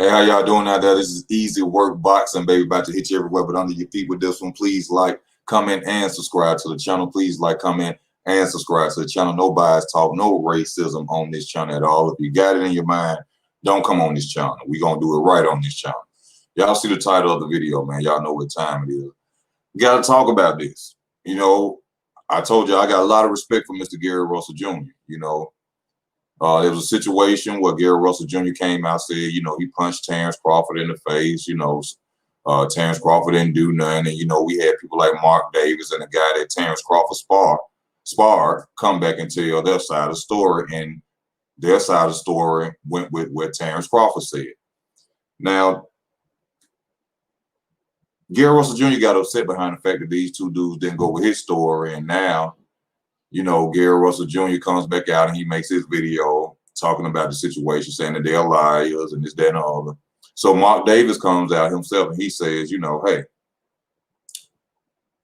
Hey, how y'all doing out there? This is Easy Work Boxing, baby. About to hit you everywhere but under your feet with this one. Please like, comment, and subscribe to the channel. Please like, comment, and subscribe to the channel. No bias talk, no racism on this channel at all. If you got it in your mind, don't come on this channel. We're going to do it right on this channel. Y'all see the title of the video, man. Y'all know what time it is. We got to talk about this. You know, I told you I got a lot of respect for Mr. Gary Russell Jr., you know. There was a situation where Gary Russell Jr. came out, said, you know, he punched Terence Crawford in the face. You know, Terence Crawford didn't do nothing. And, you know, we had people like Mark Davis and the guy that Terence Crawford sparred come back and tell their side of the story. And their side of the story went with what Terence Crawford said. Now, Gary Russell Jr. got upset behind the fact that these two dudes didn't go with his story. And now, you know, Gary Russell Jr. comes back out and he makes his video talking about the situation, saying that they're liars and this, that, and the other. So Mark Davis comes out himself and he says, you know, hey,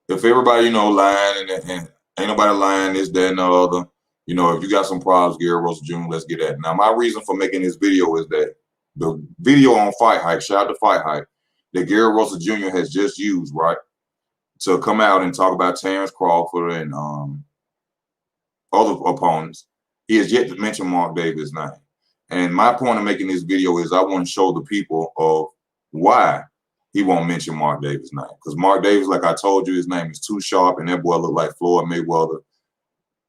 if everybody, you know, lying and ain't nobody lying, this, that, and the other, you know, if you got some problems, Gary Russell Jr., let's get at it. Now, my reason for making this video is that the video on Fight Hype, shout out to Fight Hype, that Gary Russell Jr. has just used, right, to come out and talk about Terence Crawford and other opponents, he has yet to mention Mark Davis' name. And my point of making this video is I want to show the people of why he won't mention Mark Davis' name. Because Mark Davis, like I told you, his name is too sharp, and that boy looked like Floyd Mayweather.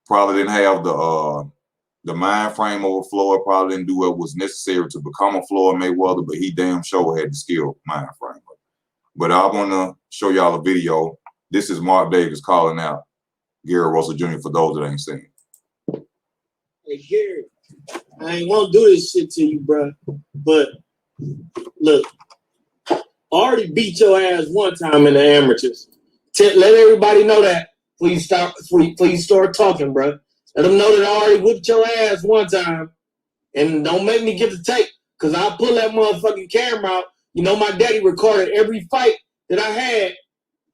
Probably didn't have the mind frame over Floyd, probably didn't do what was necessary to become a Floyd Mayweather, but he damn sure had the skill mind frame. But I want to show y'all a video. This is Mark Davis calling out Gary Russell Jr. for those that ain't seen. Hey, Gary, I ain't want to do this shit to you, bro. But look, I already beat your ass one time in the amateurs. Let everybody know that before you start talking, bro. Let them know that I already whipped your ass one time. And don't make me get the tape, because I'll pull that motherfucking camera out. You know, my daddy recorded every fight that I had.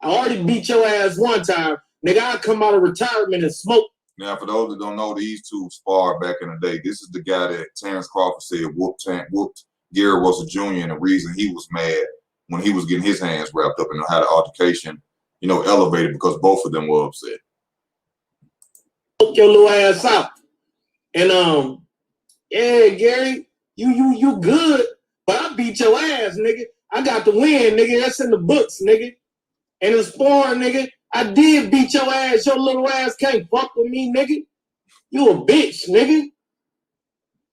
I already beat your ass one time. Nigga, I'll come out of retirement and smoke. Now, for those that don't know, these two sparred back in the day. This is the guy that Terence Crawford said whooped Gary Russell Jr. And the reason he was mad when he was getting his hands wrapped up and had an altercation, you know, elevated because both of them were upset. Poke your little ass out. And yeah, Gary, you good, but I beat your ass, nigga. I got the win, nigga. That's in the books, nigga. And the sparring, nigga, I did beat your ass. Your little ass can't fuck with me, nigga. You a bitch, nigga.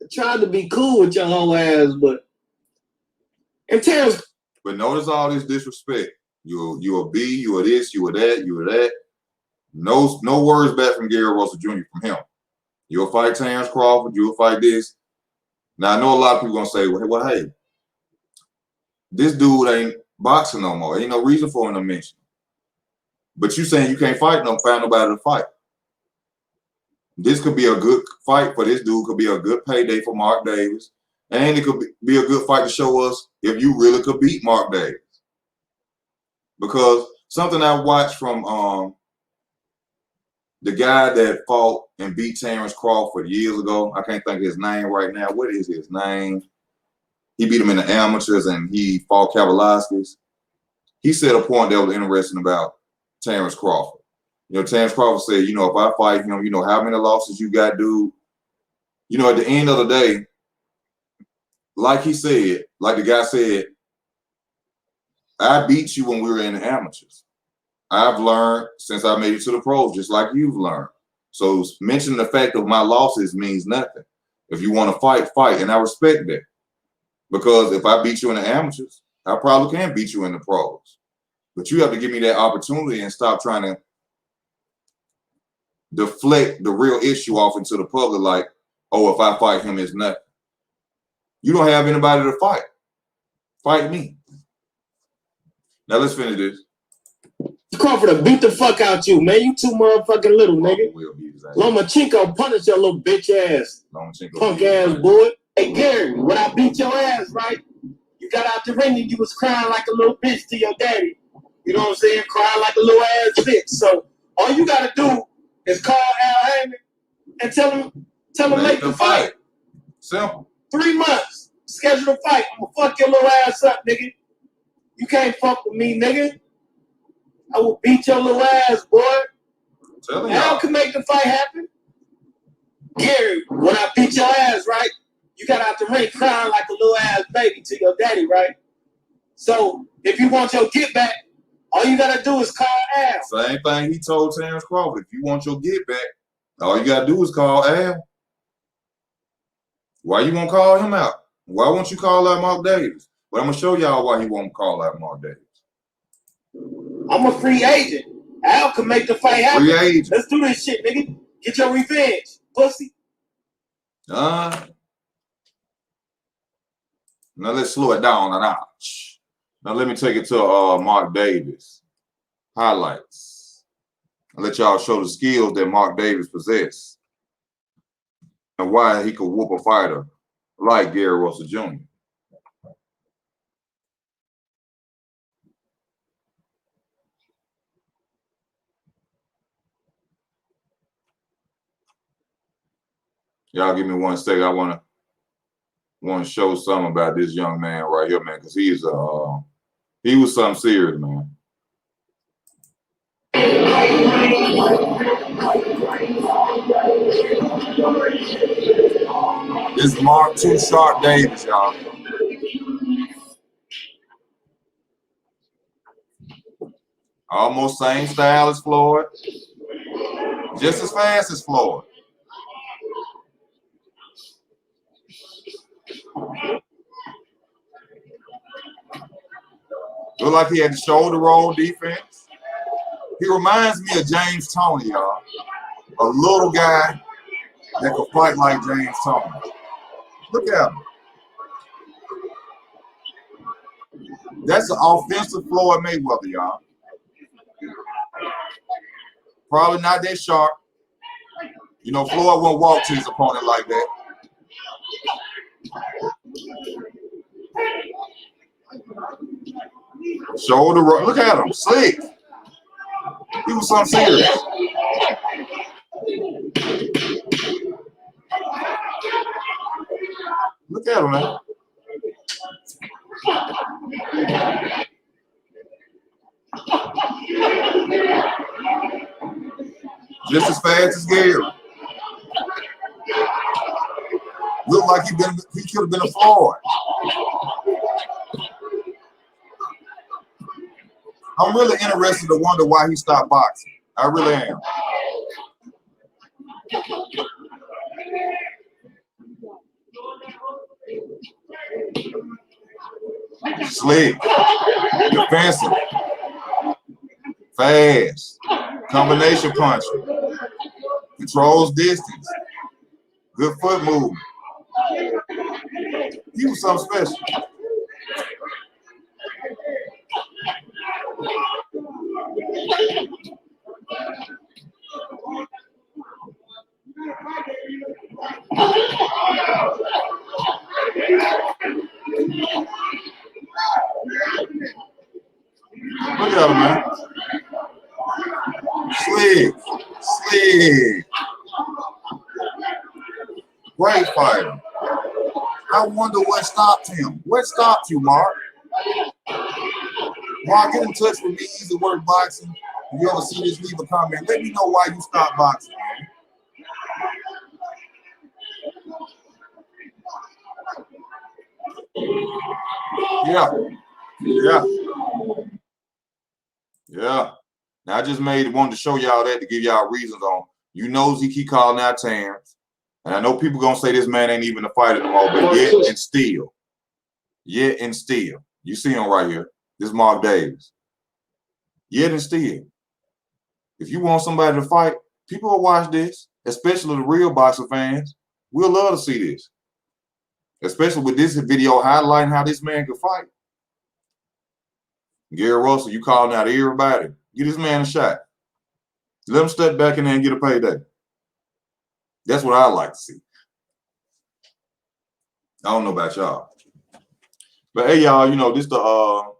I tried to be cool with your whole ass, but and Terence. But notice all this disrespect. You a B, you a this, you a that, you a that. No words back from Gary Russell Jr. from him. You'll fight Terence Crawford, you'll fight this. Now I know a lot of people gonna say, well, hey, this dude ain't boxing no more. Ain't no reason for him to mention. But you saying you can't find nobody to fight. This could be a good fight for this dude. Could be a good payday for Mark Davis. And it could be a good fight to show us if you really could beat Mark Davis. Because something I watched from the guy that fought and beat Terence Crawford years ago, I can't think of his name right now. What is his name? He beat him in the amateurs and he fought Kavalaskis. He said a point that was interesting about Terence Crawford. You know, Terence Crawford said, you know, if I fight him, you know, how many losses you got, dude? You know, at the end of the day, like he said, like the guy said, I beat you when we were in the amateurs. I've learned since I made it to the pros, just like you've learned. So mentioning the fact of my losses means nothing. If you want to fight, fight. And I respect that. Because if I beat you in the amateurs, I probably can beat you in the pros. But you have to give me that opportunity and stop trying to deflect the real issue off into the public like, oh, if I fight him, it's nothing. You don't have anybody to fight. Fight me. Now let's finish this. Crawford beat the fuck out you, man. You too motherfucking little, nigga. Lomachenko punish your little bitch ass. Punk ass boy. Hey, Gary, when I beat your ass, right? You got out the ring and you was crying like a little bitch to your daddy. You know what I'm saying? Crying like a little ass bitch. So all you gotta do is call Al Heyman and tell him make the fight. Simple. 3 months. schedule a fight. I'm gonna fuck your little ass up, nigga. You can't fuck with me, nigga. I will beat your little ass, boy. Al can make the fight happen. Gary, when I beat your ass, right? You got out the ring crying like a little ass baby to your daddy, right? So if you want your get back, all you gotta do is call Al. Same thing he told Terence Crawford. If you want your get back, all you gotta do is call Al. Why you won't call him out? Why won't you call out Mark Davis? But I'm gonna show y'all why he won't call out Mark Davis. I'm a free agent. Al can make the fight happen. Free agent. Let's do this shit, nigga. Get your revenge, pussy. Now let's slow it down a notch. Now let me take it to Mark Davis highlights. I'll let y'all show the skills that Mark Davis possesses and why he could whoop a fighter like Gary Russell Jr. Y'all give me 1 second. I want to show something about this young man right here, man, because he was something serious, man. This is Mark Too Sharp Davis, y'all. Almost same style as Floyd. Just as fast as Floyd. Look like he had the shoulder roll defense. He reminds me of James Toney, y'all. A little guy that could fight like James Toney. Look at him. That's an offensive Floyd Mayweather, y'all. Probably not that sharp. You know, Floyd won't walk to his opponent like that. Shoulder roll. Look at him. Slick. He was something serious. Look at him, man. Just as fast as Gary. Looked like he could have been a Floyd. I'm really interested to wonder why he stopped boxing. I really am. Slick, defensive, fast, combination puncher, controls distance, good foot movement. He was something special. Look at him, man. Slick. Great fighter. I wonder what stopped him. What stopped you, Mark? Mark, get in touch with me. Easy Work Boxing. If you ever see this, leave a comment. Let me know why you stopped boxing, man. Yeah. Now I just wanted to show y'all that to give y'all reasons on. You know he keep calling out Terence. And I know people gonna say this man ain't even a fighter no more, but yet and still. You see him right here. This is Mark Davis. Yet and still. If you want somebody to fight, people will watch this, especially the real boxer fans. We'll love to see this. Especially with this video highlighting how this man can fight. Gary Russell, you calling out everybody. Give this man a shot. Let him step back in there and get a payday. That's what I like to see. I don't know about y'all. But hey, y'all, you know, this the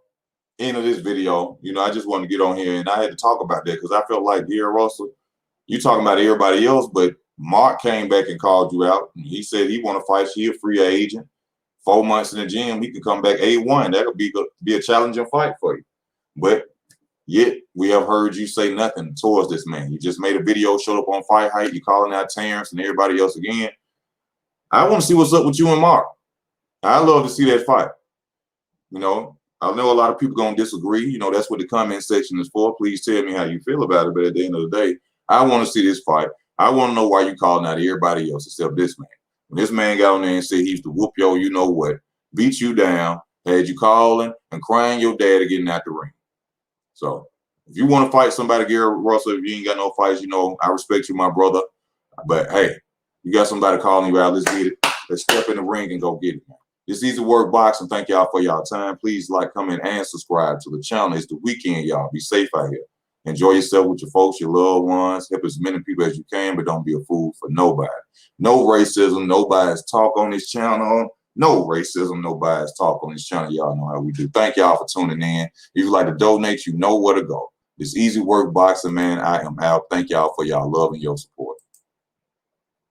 end of this video. You know, I just wanted to get on here and I had to talk about that because I felt like Gary Russell, you talking about everybody else, but Mark came back and called you out. And he said he want to fight. He a free agent. 4 months in the gym, he can come back A1. That'll be a challenging fight for you. But yet we have heard you say nothing towards this man. You just made a video, showed up on Fight Hype. You calling out Terence and everybody else again. I want to see what's up with you and Mark. I love to see that fight. You know, I know a lot of people gonna disagree. You know, that's what the comment section is for. Please tell me how you feel about it. But at the end of the day, I want to see this fight. I want to know why you calling out everybody else except this man. When this man got on there and said he used to whoop yo, you know what, beat you down, had you calling and crying your dad getting out the ring. So if you want to fight somebody, Gary Russell, if you ain't got no fights, you know, I respect you, my brother. But hey, you got somebody calling you out, let's get it. Let's step in the ring and go get it, man. It's Easy Work Boxing. Thank y'all for y'all time. Please like, comment, and subscribe to the channel. It's the weekend, y'all. Be safe out here. Enjoy yourself with your folks, your loved ones. Help as many people as you can, but don't be a fool for nobody. No racism, no bias talk on this channel. No racism, no bias talk on this channel. Y'all know how we do. Thank y'all for tuning in. If you'd like to donate, you know where to go. It's Easy Work Boxing, man. I am out. Thank y'all for y'all love and your support.